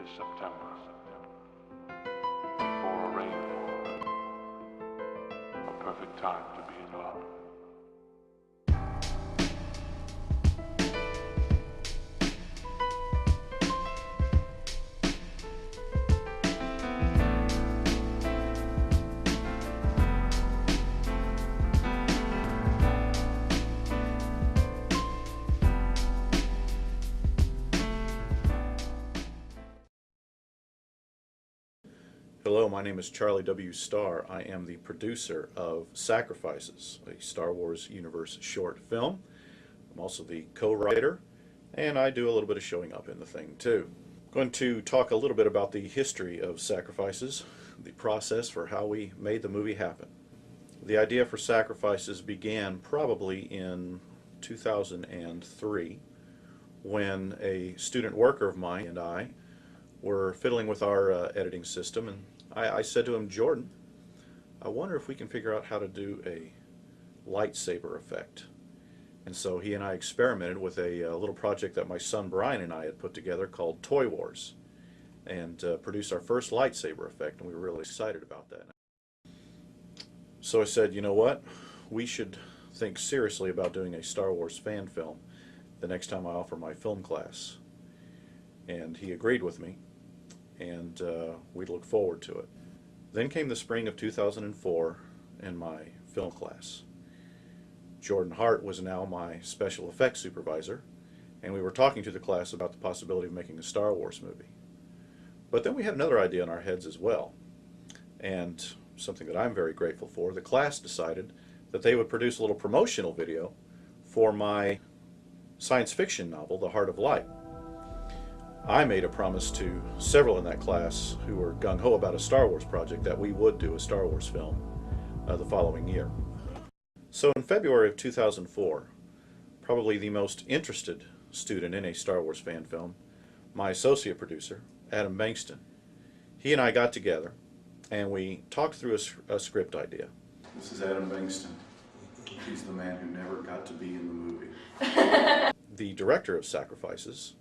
is September. For a rainbow. A perfect time to be in love. Hello, my name is Charlie W. Starr. I am the producer of Sacrifices, a Star Wars universe short film. I'm also the co-writer, and I do a little bit of showing up in the thing too. I'm going to talk a little bit about the history of Sacrifices, the process for how we made the movie happen. The idea for Sacrifices began probably in 2003 when a student worker of mine and I were fiddling with our editing system, and I said to him, Jordan, I wonder if we can figure out how to do a lightsaber effect. And so he and I experimented with a little project that my son Bryan and I had put together called Toy Wars, and produced our first lightsaber effect, and we were really excited about that. So I said, you know what, we should think seriously about doing a Star Wars fan film the next time I offer my film class. And he agreed with me, and we look forward to it. Then came the spring of 2004 and my film class. Jordan Hart was now my special effects supervisor, and we were talking to the class about the possibility of making a Star Wars movie. But then we had another idea in our heads as well, and something that I'm very grateful for. The class decided that they would produce a little promotional video for my science fiction novel, The Heart of Light. I made a promise to several in that class who were gung-ho about a Star Wars project that we would do a Star Wars film the following year. So in February of 2004, probably the most interested student in a Star Wars fan film, my associate producer, Adam Bengston, he and I got together and we talked through a script idea. This is Adam Bengston. He's the man who never got to be in the movie. The director of Sacrifices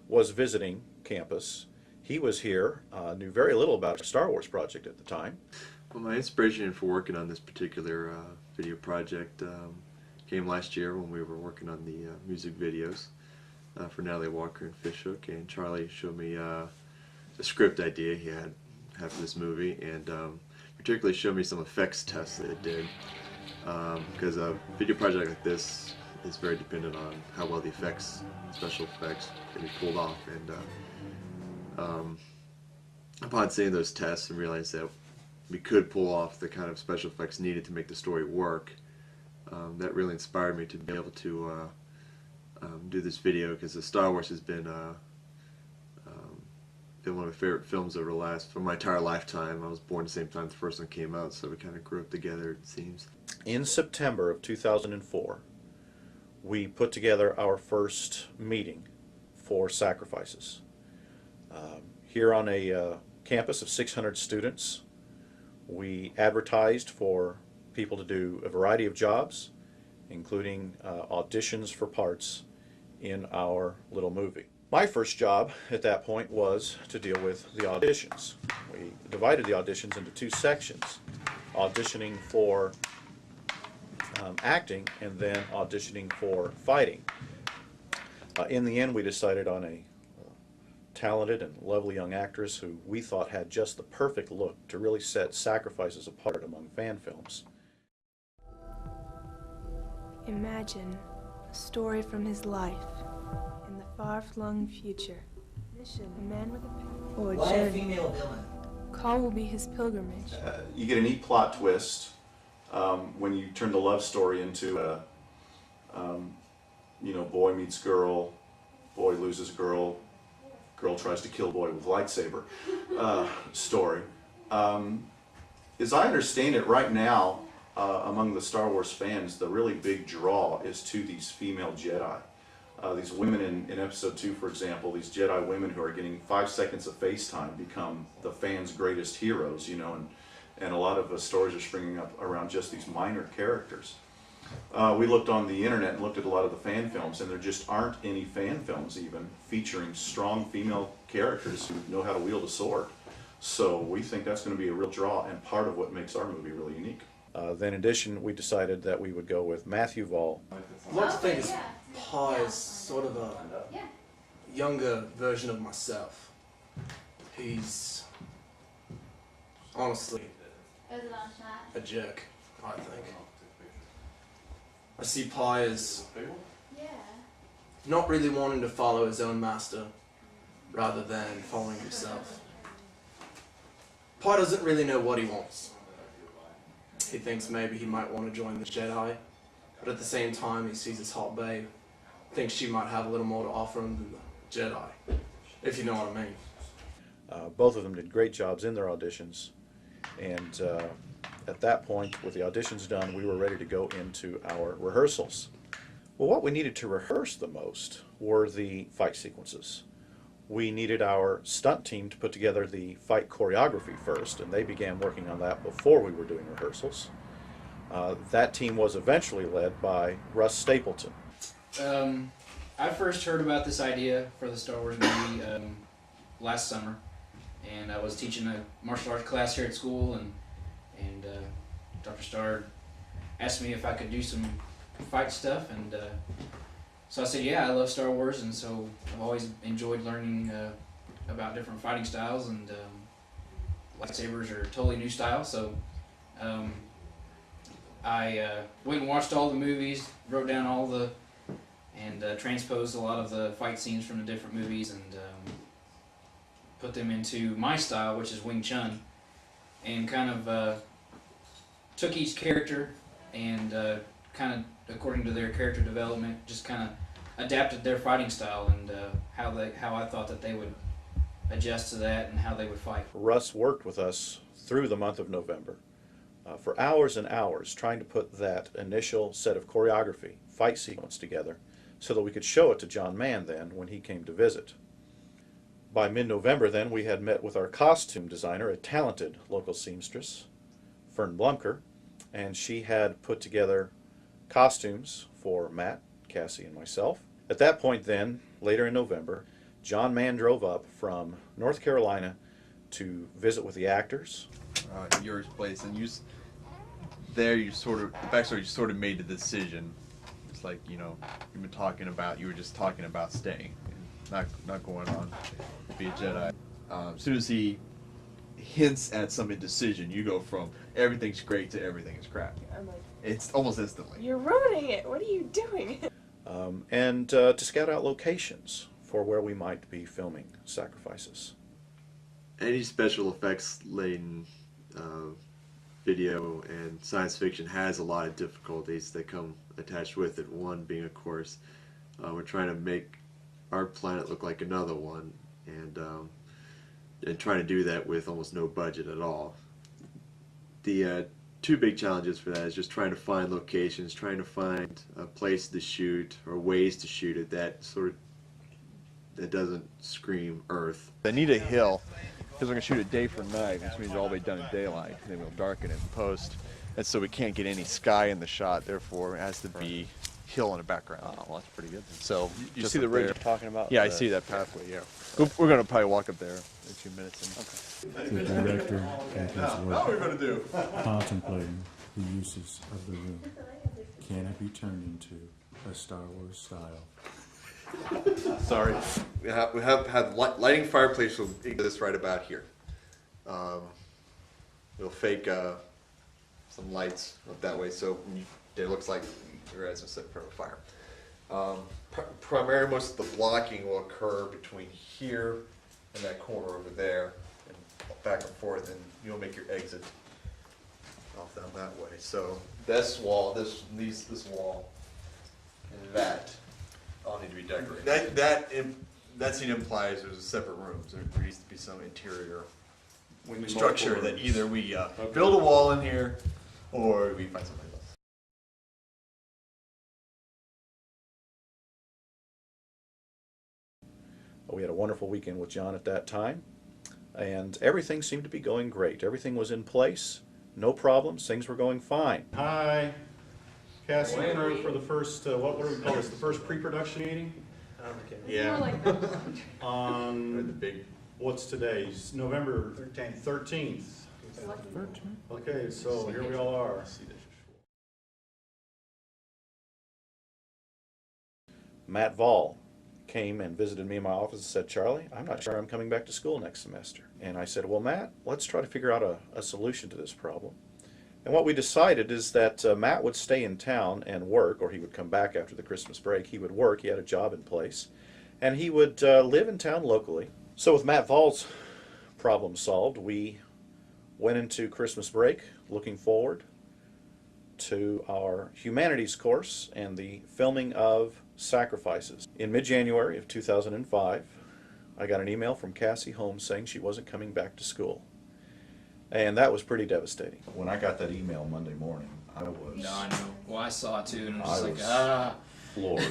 was visiting campus. He was here, knew very little about a Star Wars project at the time. Well, my inspiration for working on this particular video project came last year when we were working on the music videos for Natalie Walker and Fishhook, and Charlie showed me the script idea he had for this movie, and particularly showed me some effects tests that it did, because a video project like this is very dependent on how well the effects, special effects, can be pulled off. And upon seeing those tests and realizing that we could pull off the kind of special effects needed to make the story work, that really inspired me to be able to do this video, because the Star Wars has been one of my favorite films for my entire lifetime. I was born the same time the first one came out, so we kind of grew up together, it seems. In September of 2004, we put together our first meeting for Sacrifices. Here on a campus of 600 students, we advertised for people to do a variety of jobs, including auditions for parts in our little movie. My first job at that point was to deal with the auditions. We divided the auditions into two sections, auditioning for acting and then auditioning for fighting. In the end, we decided on a talented and lovely young actress who we thought had just the perfect look to really set Sacrifices apart among fan films. Imagine a story from his life in the far-flung future. Mission: a man with a or Why a journey. female villain? Call will be his pilgrimage. You get a neat plot twist when you turn the love story into a boy meets girl, boy loses girl, girl tries to kill boy with lightsaber story. As I understand it right now, among the Star Wars fans, the really big draw is to these female Jedi. These women in Episode 2, for example, these Jedi women who are getting 5 seconds of FaceTime become the fans' greatest heroes, and a lot of stories are springing up around just these minor characters. We looked on the internet and looked at a lot of the fan films, and there just aren't any fan films even featuring strong female characters who know how to wield a sword. So we think that's going to be a real draw and part of what makes our movie really unique. Then in addition, we decided that we would go with Matthew Vaughn. I'd like to think is Pa is sort of a younger version of myself. He's honestly a jerk, I think. I see Pa as not really wanting to follow his own master rather than following himself. Pa doesn't really know what he wants. He thinks maybe he might want to join the Jedi, but at the same time he sees his hot babe, thinks she might have a little more to offer him than the Jedi, if you know what I mean. Both of them did great jobs in their auditions, and at that point, with the auditions done, we were ready to go into our rehearsals. Well, what we needed to rehearse the most were the fight sequences. We needed our stunt team to put together the fight choreography first, and they began working on that before we were doing rehearsals. That team was eventually led by Russ Stapleton. I first heard about this idea for the Star Wars movie last summer, and I was teaching a martial arts class here at school, and Dr. Starr asked me if I could do some fight stuff, and so I said, yeah, I love Star Wars, and so I've always enjoyed learning about different fighting styles, and lightsabers are a totally new style, so I went and watched all the movies, wrote down all the, and transposed a lot of the fight scenes from the different movies, and put them into my style, which is Wing Chun, and kind of took each character and kind of according to their character development, just kind of adapted their fighting style and how I thought that they would adjust to that and how they would fight. Russ worked with us through the month of November for hours and hours trying to put that initial set of choreography, fight sequence together so that we could show it to John Mann then when he came to visit. By mid-November then we had met with our costume designer, a talented local seamstress, Fern Blumker, and she had put together costumes for Matt, Cassie, and myself. At that point then, later in November, John Mann drove up from North Carolina to visit with the actors. Your place, and you sort of made the decision. It's like, you know, you were just talking about staying, not going on to be a Jedi. As soon as he hints at some indecision, you go from everything's great to everything is crap. I'm like, it's almost instantly. you're ruining it. What are you doing? And to scout out locations for where we might be filming Sacrifices. Any special effects laden video and science fiction has a lot of difficulties that come attached with it. One being, of course, we're trying to make our planet look like another one, and trying to do that with almost no budget at all. The two big challenges for that is just trying to find locations, trying to find a place to shoot or ways to shoot it that doesn't scream Earth. They need a hill because we're going to shoot it day for night, which means all the way done in daylight. Then we'll darken it in post, and so we can't get any sky in the shot. Therefore, it has to be hill in the background. Oh, well, that's pretty good. So You just see the up ridge there. you're talking about? Yeah, I see that pathway. Yeah, we're going to probably walk up there in a few minutes. The director at his What are we work going to do? contemplating the uses of the room. Can it be turned into a Star Wars style? Sorry. We have lighting fireplace will exist right about here. We'll fake some lights up that way so it looks like you're as a set in front of a fire. Primarily, most of the blocking will occur between here and that corner over there, and back and forth, and you'll make your exit off down that way. So this wall, this wall, and that all need to be decorated. That scene implies there's a separate rooms. There needs to be some interior structure that either we build a wall in here or we find something else. We had a wonderful weekend with John at that time, and everything seemed to be going great. Everything was in place, no problems, things were going fine. Hi. Cassie and crew for the first, what do we call this, the first pre-production meeting? Yeah. Or On, the big. what's today's, November 13th. Okay, so here we all are. Matt Vall came and visited me in my office and said, Charlie, I'm not sure I'm coming back to school next semester. And I said, well, Matt, let's try to figure out a solution to this problem. And what we decided is that Matt would stay in town and work, or he would come back after the Christmas break. He would work, he had a job in place, and he would live in town locally. So with Matt Vall's problem solved, we went into Christmas break looking forward to our humanities course and the filming of Sacrifices. In mid-January of 2005, I got an email from Cassie Holmes saying she wasn't coming back to school. And that was pretty devastating. When I got that email Monday morning, I was... No, I know. Well, I saw it too, and I'm just I like, was ah. floored.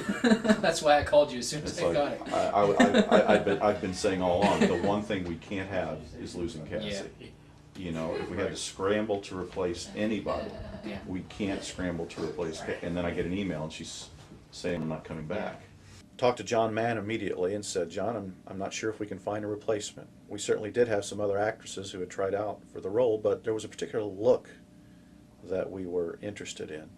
That's why I called you as soon as It's I like, got it. I've been saying all along, the one thing we can't have is losing Cassie. Yeah. You know, if we had to scramble to replace anybody, Yeah. we can't scramble to replace and then I get an email and she's saying I'm not coming back. Talked to John Mann immediately and said, John, I'm not sure if we can find a replacement. We certainly did have some other actresses who had tried out for the role, but there was a particular look that we were interested in.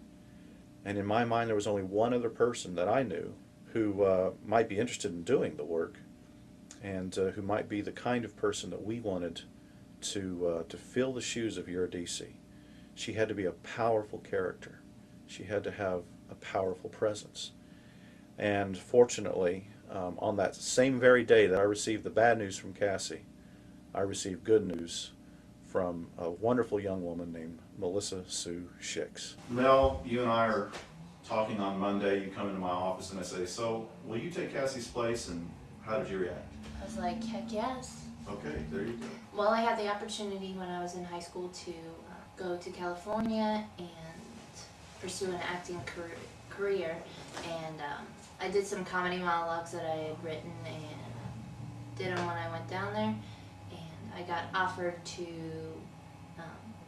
And in my mind, there was only one other person that I knew who might be interested in doing the work and who might be the kind of person that we wanted to fill the shoes of Eurydice. She had to be a powerful character. She had to have a powerful presence. And fortunately, on that same very day that I received the bad news from Cassie, I received good news from a wonderful young woman named Melissa Sue Schicks. Mel, you and I are talking on Monday. You come into my office and I say, so will you take Cassie's place? And how did you react? I was like, heck yes. Okay, there you go. Well, I had the opportunity when I was in high school to go to California and pursue an acting career. And I did some comedy monologues that I had written and did them when I went down there. And I got offered to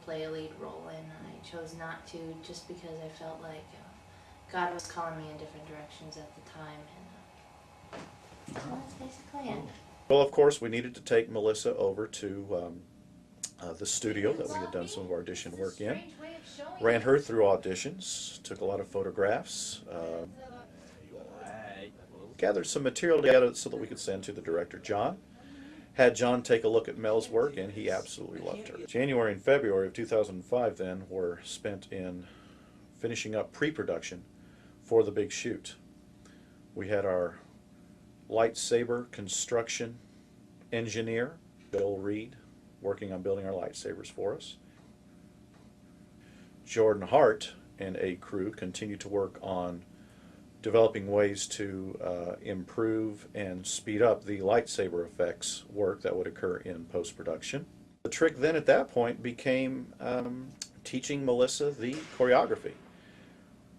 play a lead role, and I chose not to just because I felt like God was calling me in different directions at the time. And so that's basically it. Well, of course, we needed to take Melissa over to the studio that we had done some of our audition work in. Ran her through auditions, took a lot of photographs, gathered some material together so that we could send to the director, John. Had John take a look at Mel's work, and he absolutely loved her. January and February of 2005 then were spent in finishing up pre-production for the big shoot. We had our lightsaber construction engineer, Bill Reed, working on building our lightsabers for us. Jordan Hart and a crew continued to work on developing ways to improve and speed up the lightsaber effects work that would occur in post-production. The trick then at that point became teaching Melissa the choreography.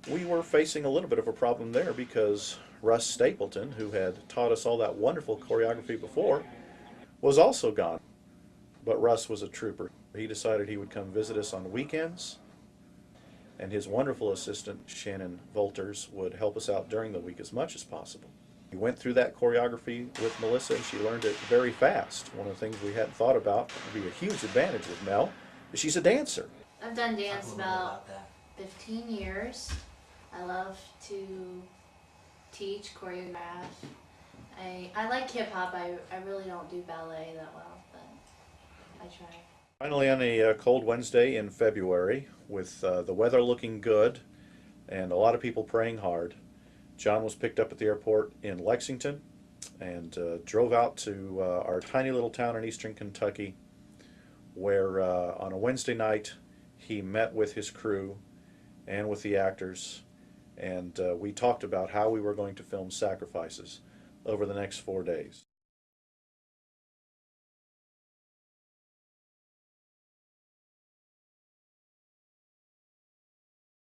We were facing a little bit of a problem there because Russ Stapleton, who had taught us all that wonderful choreography before, was also gone. But Russ was a trooper. He decided he would come visit us on weekends, and his wonderful assistant, Shannon Volters, would help us out during the week as much as possible. We went through that choreography with Melissa, and she learned it very fast. One of the things we hadn't thought about would be a huge advantage with Mel is she's a dancer. I've done dance about 15 years. I love to teach, choreograph. I like hip-hop. I really don't do ballet that well, but I try. Finally, on a cold Wednesday in February, with the weather looking good and a lot of people praying hard, John was picked up at the airport in Lexington and drove out to our tiny little town in eastern Kentucky, where on a Wednesday night he met with his crew and with the actors, and we talked about how we were going to film Sacrifices over the next 4 days.